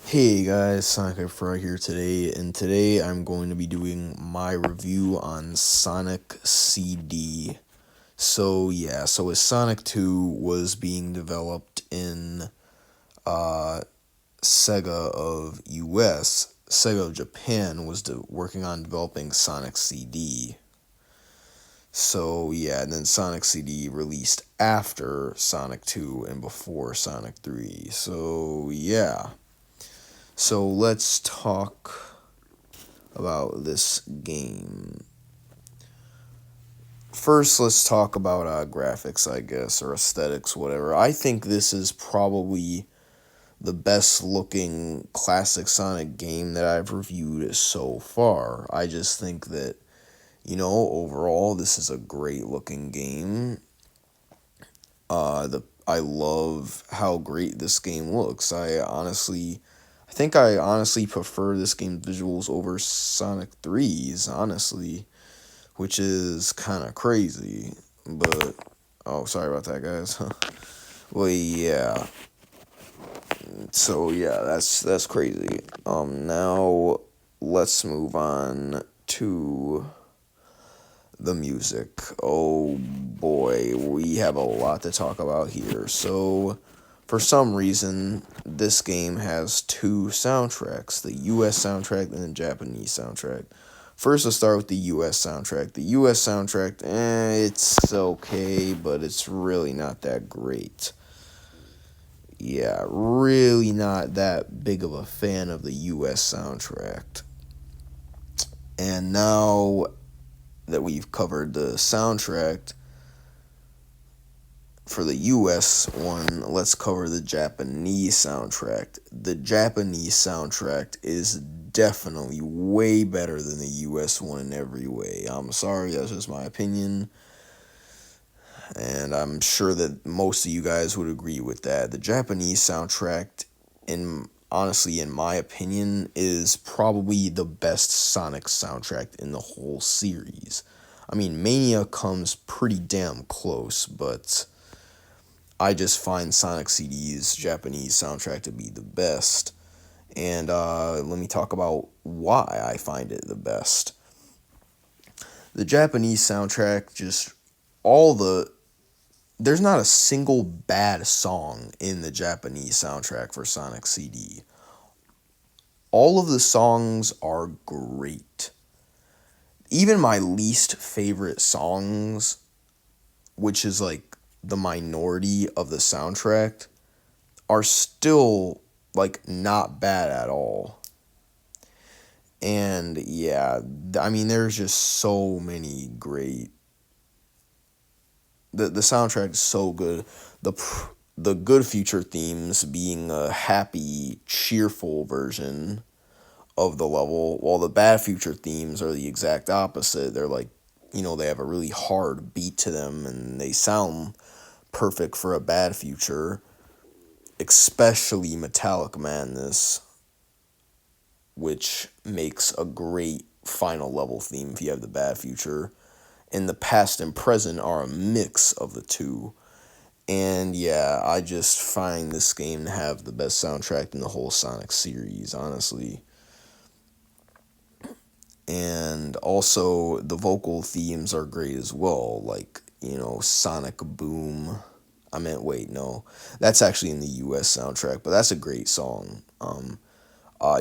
Hey guys, Sonic Fry here today, and today I'm going to be doing my review on Sonic CD. So Sonic 2 was being developed in uh, Sega of US. Sega of Japan was working on developing Sonic CD. And then Sonic CD released after Sonic 2 and before Sonic 3. So let's talk about this game. First, let's talk about graphics, I guess, or aesthetics, whatever. I think this is probably the best looking classic Sonic game that I've reviewed so far. I just think that, overall, this is a great looking game. I love how great this game looks. I think I honestly prefer this game's visuals over Sonic 3's, honestly, which is kind of crazy. But oh, sorry about that, guys. Well, yeah. That's crazy. Now let's move on to the music. Oh boy, we have a lot to talk about here. So, for some reason, this game has two soundtracks, the US soundtrack and the Japanese soundtrack. First, let's start with the US soundtrack. The US soundtrack, it's okay, but it's really not that great. Yeah, really not that big of a fan of the US soundtrack. And now that we've covered the soundtrack for the US one, let's cover the Japanese soundtrack. The Japanese soundtrack is definitely way better than the US one in every way. I'm sorry, that's just my opinion. And I'm sure that most of you guys would agree with that. The Japanese soundtrack, in my opinion, is probably the best Sonic soundtrack in the whole series. I mean, Mania comes pretty damn close, but I just find Sonic CD's Japanese soundtrack to be the best. And let me talk about why I find it the best. The Japanese soundtrack, just all the there's not a single bad song in the Japanese soundtrack for Sonic CD. All of the songs are great. Even my least favorite songs, which is like the minority of the soundtrack, are still like not bad at all. And yeah, I mean there's just so many great the soundtrack is so good. The the good future themes being a happy, cheerful version of the level, while the bad future themes are the exact opposite. They're like, they have a really hard beat to them and they sound perfect for a bad future, especially Metallic Madness, which makes a great final level theme if you have the bad future. And the past and present are a mix of the two. And yeah, I just find this game to have the best soundtrack in the whole Sonic series, honestly. And also, the vocal themes are great as well, like, Sonic Boom. Wait, no. That's actually in the US soundtrack, but that's a great song.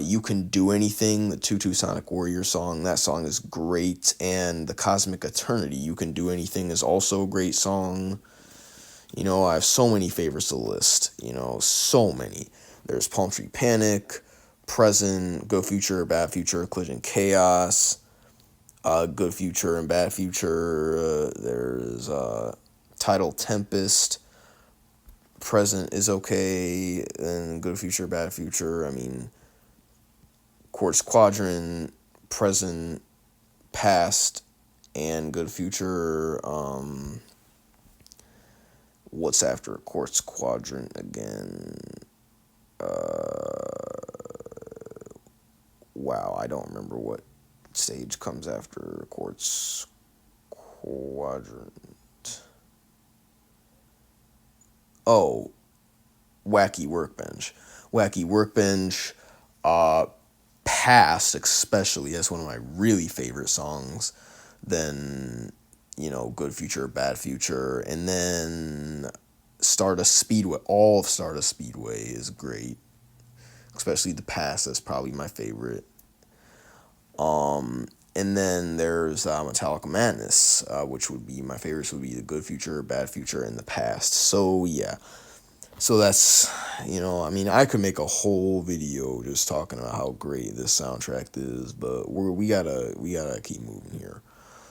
You Can Do Anything, the Tutu Sonic Warrior song, that song is great. And the Cosmic Eternity, You Can Do Anything, is also a great song. I have so many favorites to list, so many. There's Palm Tree Panic, Present, Good Future, Bad Future, Collision Chaos, Good Future and Bad Future. There's Tidal Tempest, Present is okay, and Good Future, Bad Future. I mean, Quartz Quadrant, Present, Past, and Good Future. What's after Quartz Quadrant again? Wow, I don't remember what stage comes after Quartz Quadrant. Oh, Wacky Workbench. Wacky Workbench, Past, especially, that's one of my really favorite songs. Then, Good Future, Bad Future, and then Stardust Speedway. All of Stardust Speedway is great, especially the Past. That's probably my favorite. And then there's Metallica Madness, which would be my favorites. Would be the Good Future, Bad Future, and the Past. So yeah, so that's, I could make a whole video just talking about how great this soundtrack is, but we gotta keep moving here.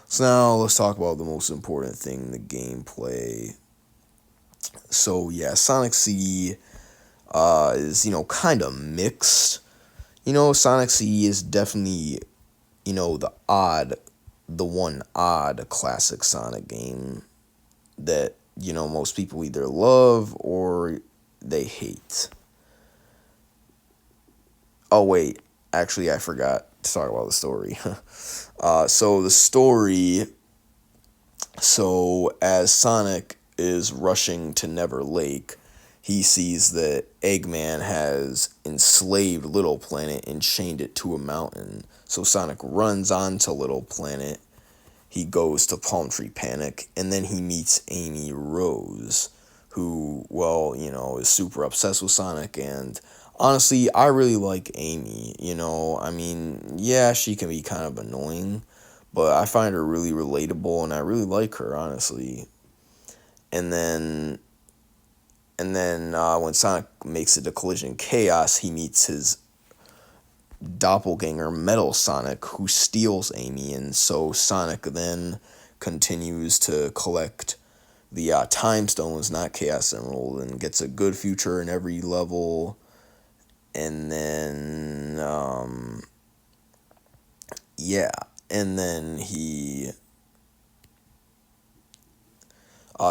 So now let's talk about the most important thing, the gameplay. So yeah, Sonic CD is kind of mixed. Sonic CD is definitely the one odd classic Sonic game that most people either love or they hate. Oh wait, actually I forgot to talk about the story. So the story. So as Sonic is rushing to Never Lake, he sees that Eggman has enslaved Little Planet and chained it to a mountain. So Sonic runs onto Little Planet. He goes to Palm Tree Panic, and then he meets Amy Rose, who, well, is super obsessed with Sonic. And honestly, I really like Amy. Yeah, she can be kind of annoying, but I find her really relatable, and I really like her, honestly. And then, when Sonic makes it to Collision Chaos, he meets his doppelganger Metal Sonic, who steals Amy, and so Sonic then continues to collect the time stones, not Chaos Emerald, and gets a good future in every level. And then yeah, and then he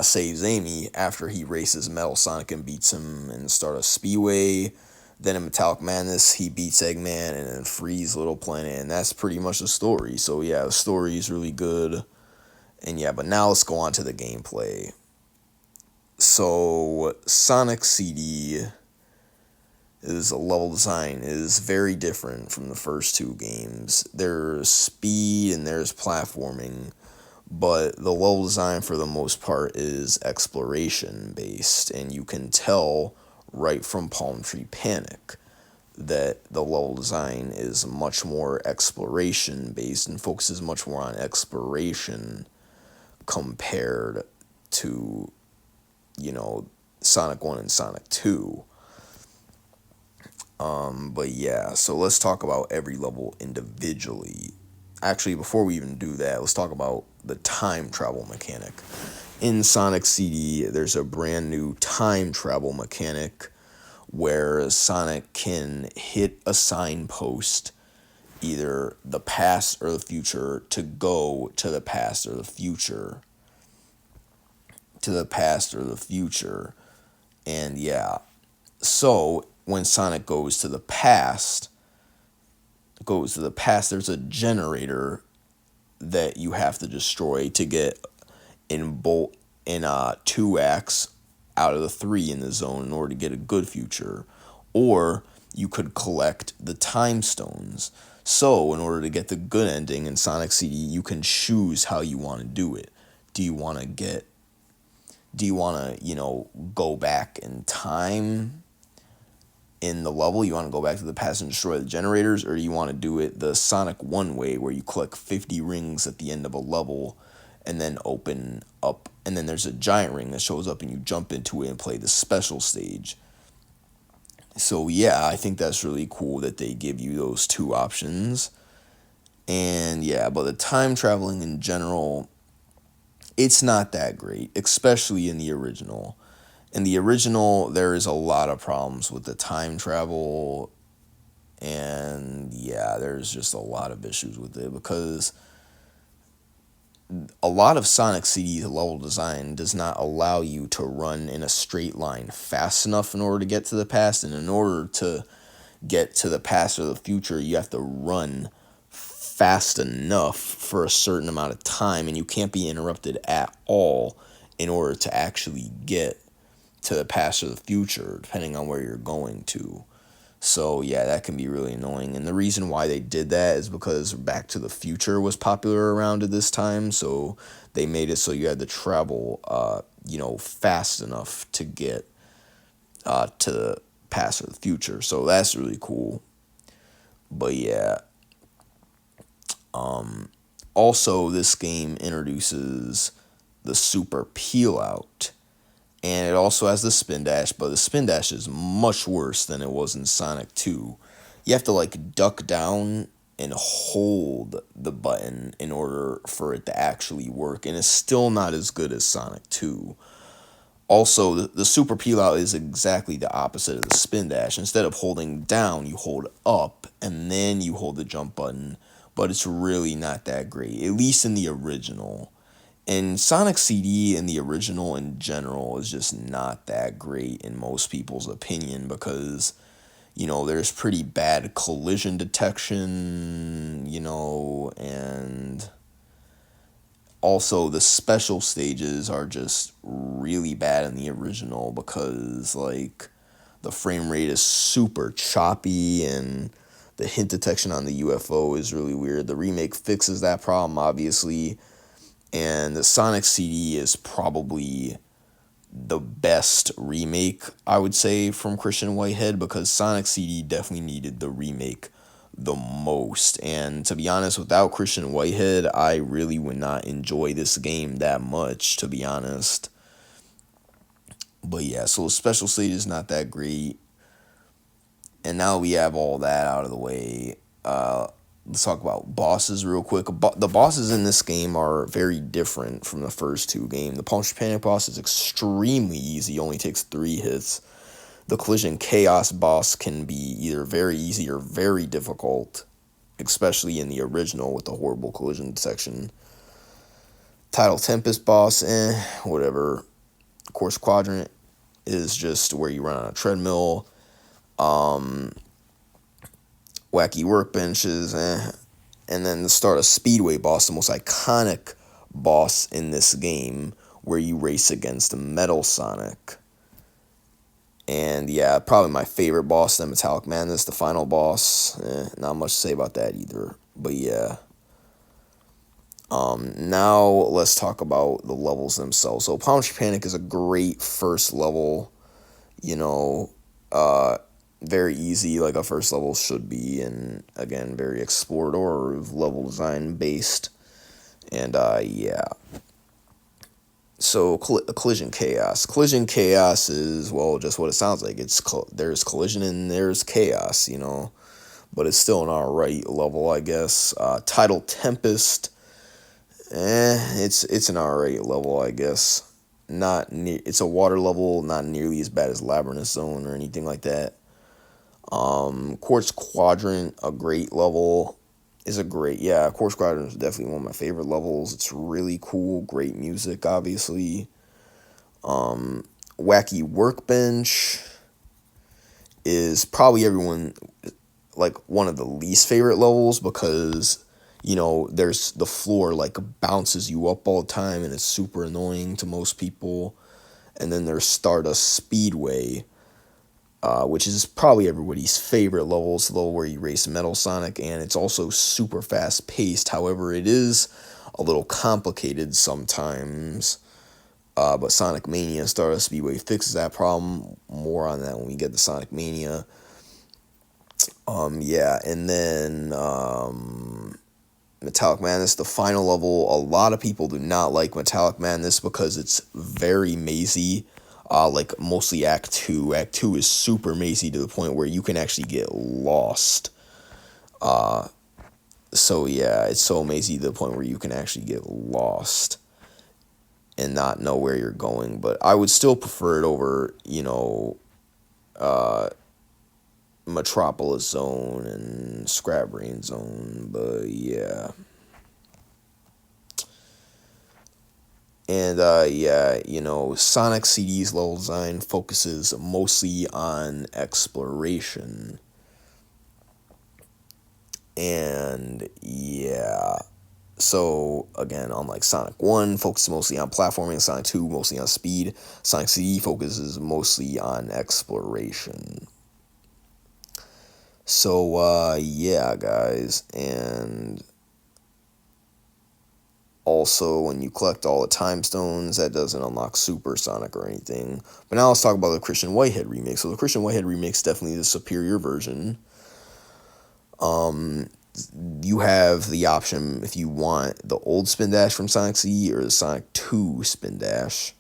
saves Amy after he races Metal Sonic and beats him in Stardust Speedway. Then in Metallic Madness, he beats Eggman and then frees Little Planet, and that's pretty much the story. So yeah, the story is really good. And yeah, but now let's go on to the gameplay. So Sonic CD is a level design is very different from the first two games. There's speed and there's platforming, but the level design for the most part is exploration based, and you can tell right from Palm Tree Panic that the level design is much more exploration based and focuses much more on exploration compared to Sonic 1 and Sonic 2. But yeah, so let's talk about every level individually. Actually, before we even do that, let's talk about the time travel mechanic. In Sonic CD, there's a brand new time travel mechanic where Sonic can hit a signpost, either the past or the future, to go to the past or the future. To the past or the future. And yeah, so when Sonic goes to the past, there's a generator that you have to destroy to get in 2 acts out of the 3 in the zone in order to get a good future. Or you could collect the time stones. So in order to get the good ending in Sonic CD, you can choose how you want to do it. Do you want to go back in time in the level? You want to go back to the past and destroy the generators, or do you want to do it the Sonic 1 way, where you collect 50 rings at the end of a level and then open up, and then there's a giant ring that shows up and you jump into it and play the special stage. So yeah, I think that's really cool that they give you those two options. And yeah, but the time traveling in general, it's not that great, especially in the original. In the original, there is a lot of problems with the time travel, and yeah, there's just a lot of issues with it because a lot of Sonic CD's level design does not allow you to run in a straight line fast enough in order to get to the past, and in order to get to the past or the future, you have to run fast enough for a certain amount of time, and you can't be interrupted at all in order to actually get to the past or the future, depending on where you're going to. So yeah, that can be really annoying. And the reason why they did that is because Back to the Future was popular around at this time. So they made it so you had to travel, fast enough to get to past the future. So that's really cool. But yeah, also this game introduces the super peel out, and it also has the spin dash, but the spin dash is much worse than it was in Sonic 2. You have to like duck down and hold the button in order for it to actually work, and it's still not as good as Sonic 2. Also, the super peel out is exactly the opposite of the spin dash. Instead of holding down, you hold up and then you hold the jump button, but it's really not that great, at least in the original. And Sonic CD in the original in general is just not that great in most people's opinion because, there's pretty bad collision detection, and also the special stages are just really bad in the original because, like, the frame rate is super choppy and the hint detection on the UFO is really weird. The remake fixes that problem, obviously, and the Sonic CD is probably the best remake, I would say, from Christian Whitehead, because Sonic CD definitely needed the remake the most. And to be honest, without Christian Whitehead, I really would not enjoy this game that much, to be honest. But yeah, so the special stage is not that great. And now we have all that out of the way. Let's talk about bosses real quick. The bosses in this game are very different from the first two games. The Puncture Panic boss is extremely easy, only takes 3 hits. The Collision Chaos boss can be either very easy or very difficult, especially in the original with the horrible collision detection. Tidal Tempest boss, whatever. Course Quadrant is just where you run on a treadmill. Wacky Workbenches, and then the start of Speedway boss, the most iconic boss in this game, where you race against Metal Sonic. And yeah, probably my favorite boss, the Metallic Madness, the final boss. Not much to say about that either. But yeah. Now let's talk about the levels themselves. So Puncture Panic is a great first level. You know, very easy like a first level should be, and again, very explorative level design based. And yeah. So Collision Chaos. Collision Chaos is, well, just what it sounds like. There's collision and there's chaos, but it's still an alright level, I guess. Tidal Tempest, it's an alright level, I guess. It's a water level, not nearly as bad as Labyrinth Zone or anything like that. Quartz Quadrant, a great level. Quartz Quadrant is definitely one of my favorite levels. It's really cool, great music, obviously. Wacky Workbench is probably everyone, like, one of the least favorite levels because, there's the floor, like, bounces you up all the time and it's super annoying to most people. And then there's Stardust Speedway, which is probably everybody's favorite level. It's the level where you race Metal Sonic, and it's also super fast paced. However, it is a little complicated sometimes. But Sonic Mania Stardust Speedway fixes that problem. More on that when we get to Sonic Mania. Yeah, and then Metallic Madness, the final level. A lot of people do not like Metallic Madness because it's very mazy. Like mostly Act 2. Act 2 is super mazy to the point where you can actually get lost. So yeah, it's so mazy to the point where you can actually get lost and not know where you're going. But I would still prefer it over, Metropolis Zone and Scrap Brain Zone. But yeah. And yeah, Sonic CD's level design focuses mostly on exploration. And yeah. So again, unlike Sonic 1, focuses mostly on platforming, Sonic 2 mostly on speed. Sonic CD focuses mostly on exploration. So, yeah, guys, and also when you collect all the time stones, that doesn't unlock Super Sonic or anything. But now let's talk about the Christian Whitehead remix. So the Christian Whitehead remix is definitely the superior version. Um, you have the option if you want the old Spin Dash from Sonic C or the Sonic 2 Spin Dash.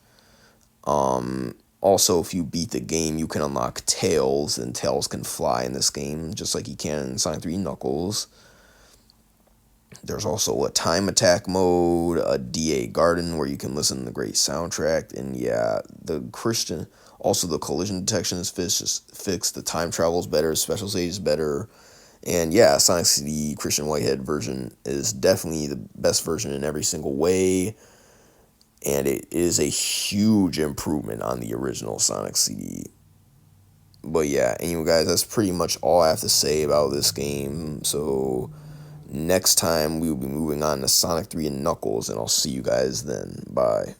Also, if you beat the game, you can unlock Tails, and Tails can fly in this game, just like he can in Sonic 3 Knuckles. There's also a time attack mode, a DA Garden where you can listen to the great soundtrack, and yeah, also the collision detection is fixed, the time travel is better, special stage is better, and yeah, Sonic CD Christian Whitehead version is definitely the best version in every single way, and it is a huge improvement on the original Sonic CD. But yeah, anyway, guys, that's pretty much all I have to say about this game. So next time we will be moving on to Sonic 3 and Knuckles, and I'll see you guys then. Bye.